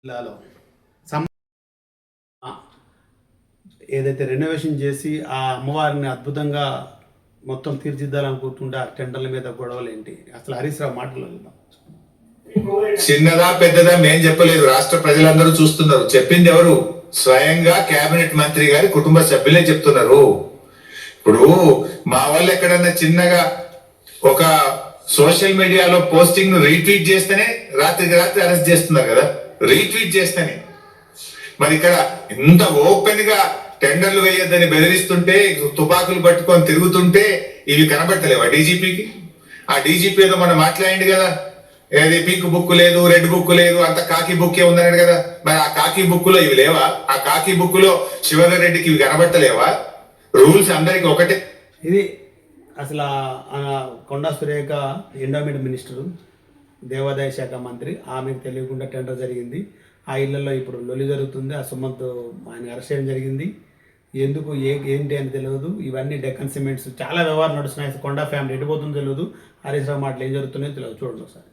జిల్లాలో ఏదైతే రెనోవేషన్ చేసి ఆ అమ్మవారిని అద్భుతంగా మొత్తం తీర్చిద్దాలనుకుంటుంటే ఆ టెండర్ల మీద గొడవలు ఏంటి, అసలు హరీష్ రావు మాటలు వెళ్దాం. చిన్నదా పెద్దదా మేం చెప్పలేదు, రాష్ట్ర ప్రజలందరూ చూస్తున్నారు. చెప్పింది ఎవరు? స్వయంగా కేబినెట్ మంత్రి గారి కుటుంబ సభ్యులే చెప్తున్నారు. ఇప్పుడు మా వాళ్ళు ఎక్కడన్నా చిన్నగా ఒక సోషల్ మీడియాలో పోస్టింగ్ ను రీట్వీట్ చేస్తేనే రాత్రికి రాత్రి అరెస్ట్ చేస్తున్నారు కదా, రీట్వీట్ చేస్తేనే. మరి ఇక్కడ ఇంత ఓపెన్ గా టెండర్లు వేయొద్దని బెదిరిస్తుంటే, తుపాకులు పట్టుకొని తిరుగుతుంటే ఇవి కనబడతలేవా డీజీపీకి? ఆ డీజీపీ ఏదో మనం మాట్లాడింది కదా, ఏది పింక్ బుక్ లేదు, రెడ్ బుక్ లేదు, అంత కాకి బుక్ ఏ ఉందన్నాడు కదా. మరి ఆ కాకి బుక్ లో ఇవి లేవా? ఆ కాకి బుక్ లో శివధర్ రెడ్డికి ఇవి కనబడతలేవా? రూల్స్ అందరికి ఒకటే. ఇది అసలు కొండా సురేఖ ఎండోమెంట్ మినిస్టరు, దేవాదాయ శాఖ మంత్రి, ఆమెకు తెలియకుండా టెండర్ జరిగింది. ఆ ఇళ్లలో ఇప్పుడు లొలి జరుగుతుంది. ఆ సుమంత్ ఆయన అరెస్ట్ చేయడం జరిగింది. ఎందుకు ఏంటి అని తెలియదు. ఇవన్నీ డెక్కన్ సిమెంట్స్ చాలా వ్యవహారం నడుస్తున్నాయి. కొండా ఫ్యామిలీ ఎడిపోతుందో తెలియదు. హరీష్ రావు మాటలు ఏం జరుగుతున్నాయో తెలియదు. చూడండి ఒకసారి.